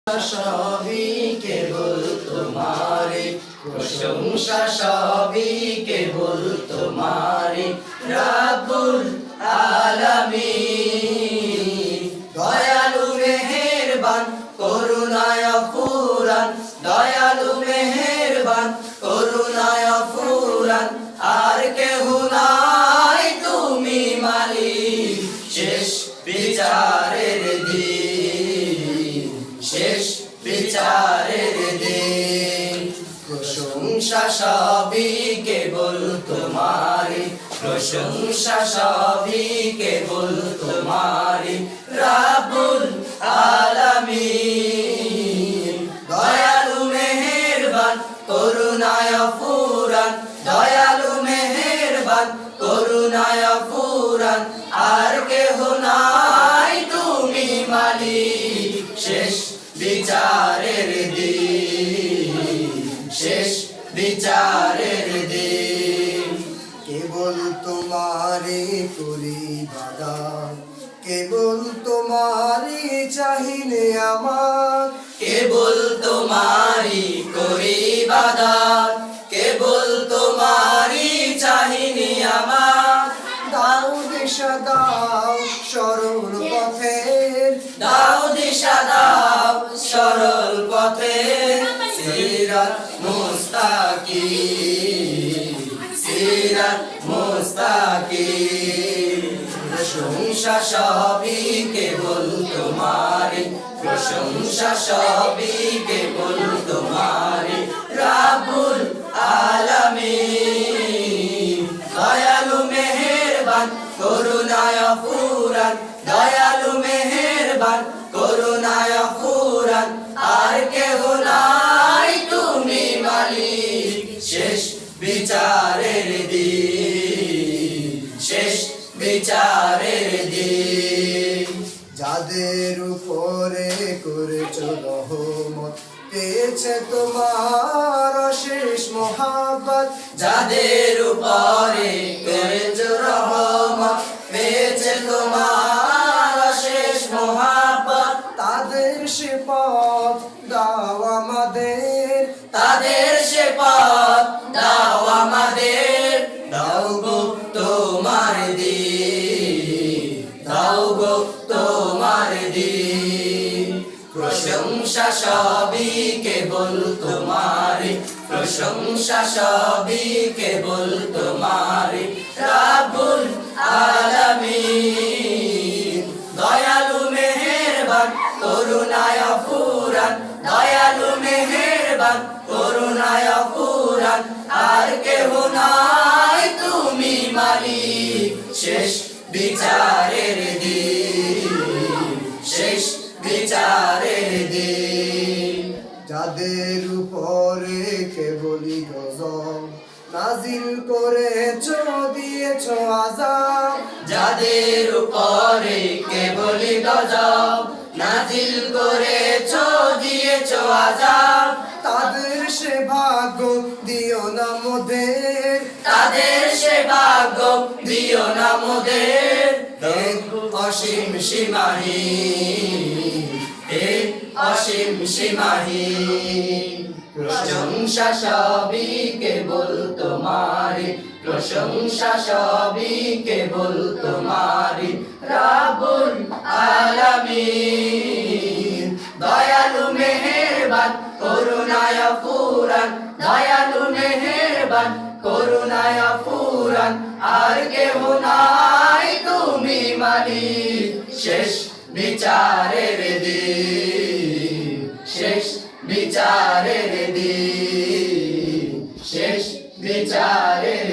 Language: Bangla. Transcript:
সবই কেবল তোমারে, প্রশংসা সবই কেবল তোমারে, রাব্বুল আলামিন। দয়ালু মেহেরবান করুণায় ফুরান, দয়ালু মেহেরবান করুণায় ফুরান, আর কেহ নাই তুমি মালিক, শেষ বিচারের দিন, শেষ বিচারের দিন। প্রশংসা সবই কেবল তোমারি, প্রশংসা সবই কেবল তোমারি, রাব্বুল আলামিন। দয়ালু মেহেরবান করুণায় ফুরান, দয়ালু মেহেরবান করুণায় ফুরান, আর কেহ নাই তুমি মালিক, শেষ বিচারের দিন, শেষ বিচারের দিন। কেবল তোমারে করি ইবাদত, কেবল তোমারে চাহিনে আমার, কেবল তোমারি করি ইবাদত, কেবল তোমারি চাহিনি আমার। দাও দিশা দাও সরল পথের, দাও দিশা দাও সরল পথে, সিরাত মুস্তাকিম, সিরাত মুস্তাকিম। প্রশংসা সবই কেবল তোমারি, প্রশংসা সবই কেবল তোমারি, রাব্বুল আলামিন। দয়ালু মেহেরবান করুণায় ফুরান, দয়ালু মেহেরবান করুণায় ফুরান, আর কেহ নাই তুমি মালিক, শেষ বিচারের দিন, শেষ বিচারের দিন। যাদের উপরে করেছ রহমত, পেয়েছে তোমার অশেষ মহাব্বত, যাদের উপরে করেছ রহমত, পেয়েছে তোমার অশেষ মহাব্বত, তাদের সে পথ দাও আমাদের, তাদের সে পথ দাও আমাদের। দাও গো তোমার দিন, দাও গো তোমার দিন। প্রশংসা সবই কেবল তোমারি, প্রশংসা সবই কেবল তোমারি, রাব্বুল আলামিন। দয়ালু মেহেরবান করুণায় ফুরান, দয়ালু মেহেরবান করুণায় ফুরান, আর কেহ নাই তুমি মালিক, শেষ বিচারের দিন, শেষ বিচারের দিন। যাদের উপরে কেবলই গজব নাজিল করেছ, দিয়েছ আযাব, যাদের উপরে কেবলি গজব নাজিল করেছ, দিয়েছ আযাব, তাদের সে ভাগ্য দিও না মোদের, তাদের সে ভাগ্য দিও না মোদের। অসীম সীমাহীন, হে অসীম সীমাহীন। প্রশংসা সবই কেবল তোমারি, প্রশংসা সবই কেবল তোমারি, রাব্বুল আলামিন। দয়ালু মেহেরবান করুণায় ফুরান, দয়ালু মেহেরবান করুণায় ফুরান, আর কেহ নাই তুমি মালিক, শেষ বিচারের দিন, শেষ বিচারের দিন, শেষ বিচারের